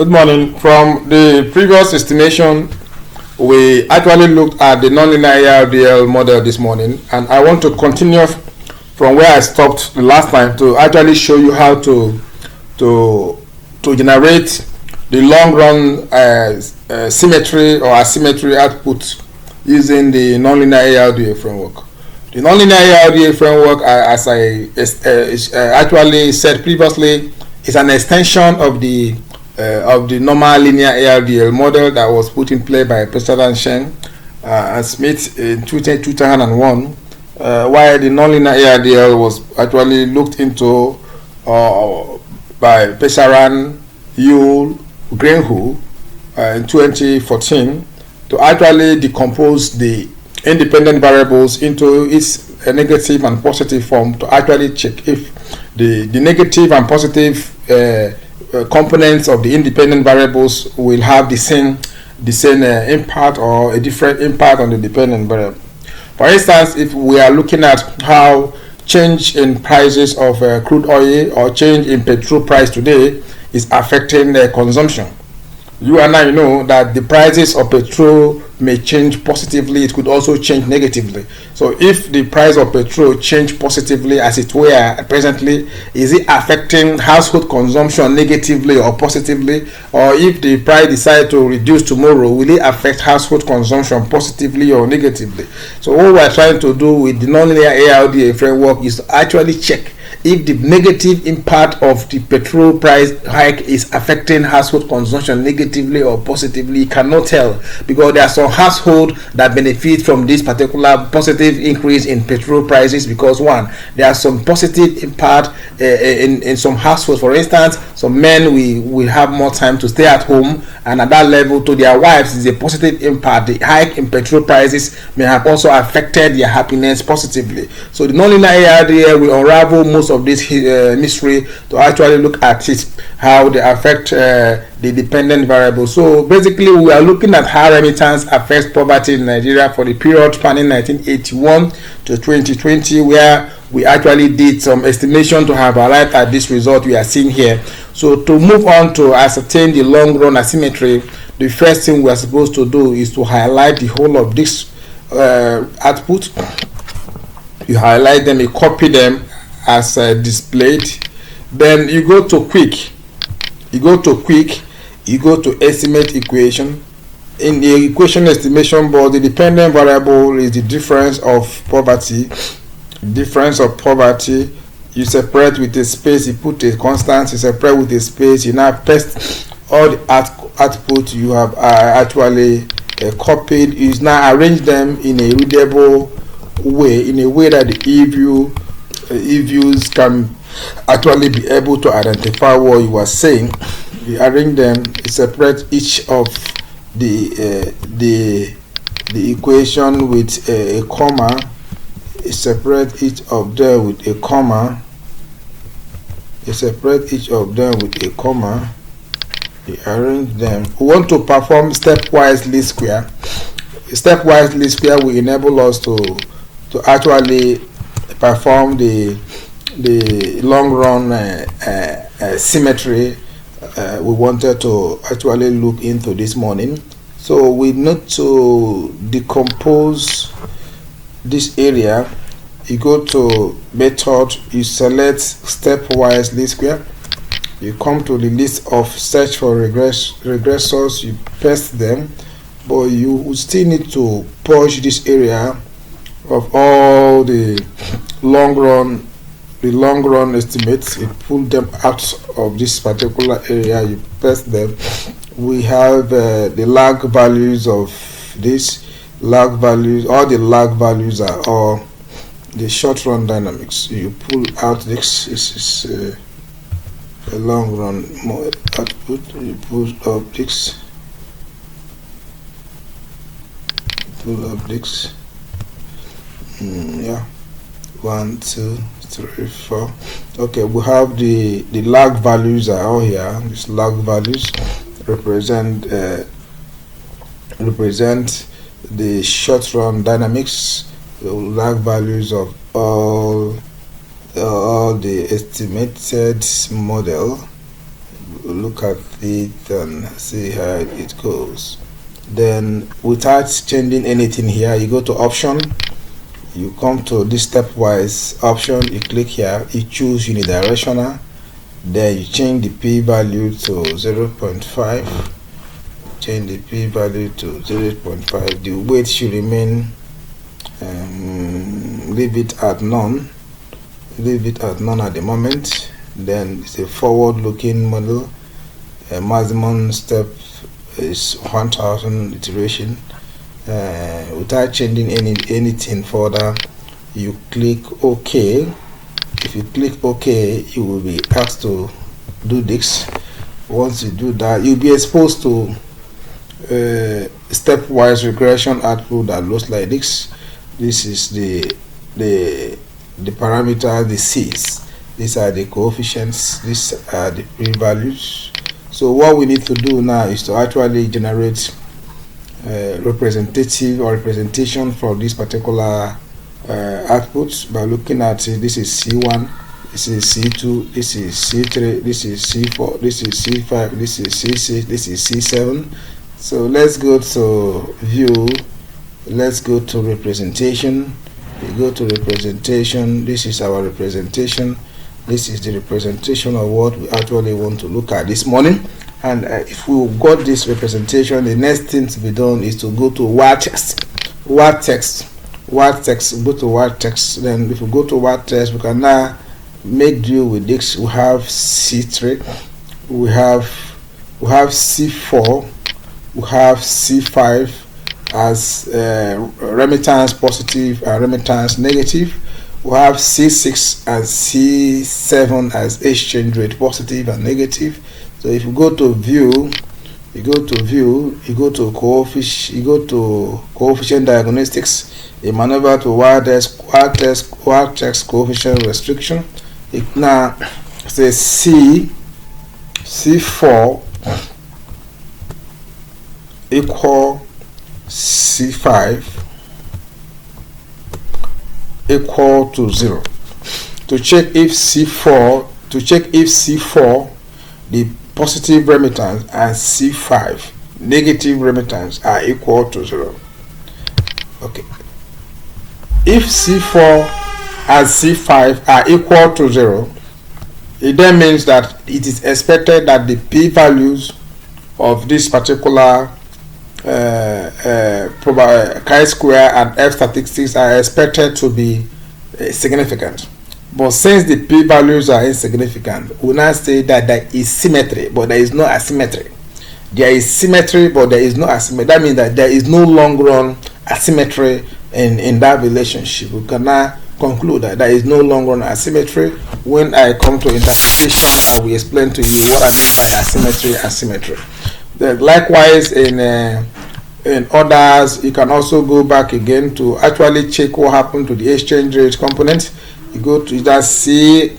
Good morning. From the previous estimation, we actually looked at the nonlinear Ardl model this morning, and I want to continue from where I stopped the last time to actually show you how to generate the long run symmetry or asymmetry output using the nonlinear Ardl framework. The nonlinear Ardl framework, as I actually said previously, is an extension of the normal linear Ardl model that was put in play by President Shen and Smith in 2001, while the nonlinear Ardl was actually looked into by Pesaran, Yule, Greenhu in 2014 to actually decompose the independent variables into its negative and positive form to actually check if the negative and positive components of the independent variables will have the same impact or a different impact on the dependent variable. For instance, if we are looking at how change in prices of crude oil or change in petrol price today is affecting consumption, you and I know that the prices of petrol may change positively, it could also change negatively. So if the price of petrol change positively as it were presently, is it affecting household consumption negatively or positively? Or if the price decide to reduce tomorrow, will it affect household consumption positively or negatively? So what we are trying to do with the nonlinear Ardl framework is to actually check if the negative impact of the petrol price hike is affecting household consumption negatively or positively. You cannot tell, because there are some households that benefit from this particular positive increase in petrol prices, because one, there are some positive impact in some households. For instance, some men will have more time to stay at home, and at that level to their wives is a positive impact. The hike in petrol prices may have also affected their happiness positively. So the nonlinear Ardl will unravel most of this mystery to actually look at it, how they affect the dependent variables. So basically we are looking at how remittance affects poverty in Nigeria for the period spanning 1981 to 2020, where we actually did some estimation to have arrived at this result we are seeing here. So to move on to ascertain the long run asymmetry, the first thing we are supposed to do is to highlight the whole of this output. You highlight them, you copy them as displayed, then you go to quick, you go to estimate equation. In the equation estimation board, the dependent variable is the difference of poverty. You separate with a space, you put a constant, you separate with a space, you now paste all the output you have actually copied. You now arrange them in a readable way, in a way that the e-views can actually be able to identify what you are saying. You arrange them, you separate each of the equation with a comma, you separate each of them with a comma, you arrange them. We want to perform stepwise least square. Stepwise least square will enable us to actually perform the long run symmetry we wanted to actually look into this morning. So we need to decompose this area. You go to method, you select stepwise least square, you come to the list of search for regressors, you paste them, but you still need to purge this area of all the long run estimates. You pull them out of this particular area, you paste them. We have the lag values of this lag values. All the lag values are all the short run dynamics. You pull out this is a long run output. You pull up this, yeah, 1 2 3 4. Okay, we have the lag values are all here. These lag values represent the short run dynamics, the lag values of all the estimated model look at it and see how it goes. Then without changing anything here, you go to option, you come to this stepwise option, you click here, you choose unidirectional, then you change the p-value to 0.5, change the p-value to 0.5. the weight should remain, leave it at none at the moment. Then it's a forward-looking model. Maximum step is 1000 iteration. Without changing anything further, you click OK. If you click OK, you will be asked to do this. Once you do that, you'll be exposed to stepwise regression output that looks like this. This is the parameter, the C's. These are the coefficients, these are the p-values. So what we need to do now is to actually generate representation for this particular output by looking at this is C1, this is C2, this is C3, this is C4, this is C5, this is C6, this is C7. So let's go to view, let's go to representation. We go to representation. This is our representation. This is the representation of what we actually want to look at this morning. And if we got this representation, the next thing to be done is to go to word text. Go to word text. Then if we go to word text, we can now make do with this. We have C3, we have C4, we have C5 as remittance positive and remittance negative. We have C6 and C7 as exchange rate positive and negative. So if you go to view, you go to coefficient diagnostics, you maneuver to word text coefficient restriction. It now says C4 equal C5 equal to 0. To check if C4, the positive remittance, and C5 negative remittance are equal to 0. Okay. If C4 and C5 are equal to 0, it then means that it is expected that the p-values of this particular chi-square and f statistics are expected to be significant. But since the p-values are insignificant, we now say that there is symmetry, but there is no asymmetry. There is symmetry, but there is no asymmetry. That means that there is no long-run asymmetry in that relationship. We can now conclude that there is no long-run asymmetry. When I come to interpretation, I will explain to you what I mean by asymmetry and symmetry. Likewise, in others, you can also go back again to actually check what happened to the exchange rate component. You go to that C,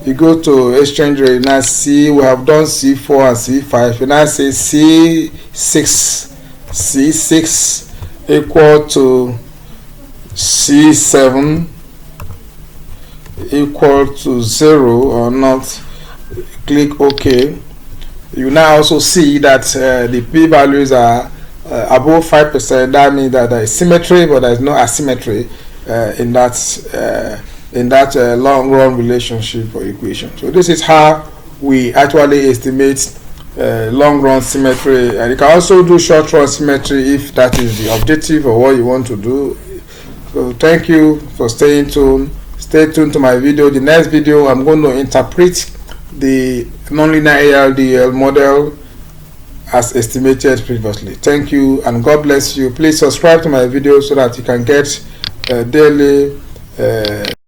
you go to exchange rate, now C, we have done C4 and C5, and now say C6 equal to C7 equal to 0 or not. Click OK. You now also see that the p-values are above 5%. That means that there is symmetry, but there is no asymmetry in that long-run relationship or equation. So this is how we actually estimate long-run symmetry, and you can also do short-run symmetry if that is the objective or what you want to do. So thank you for staying tuned. Stay tuned to my video. The next video, I'm going to interpret the nonlinear Ardl model as estimated previously. Thank you and God bless you. Please subscribe to my video so that you can get daily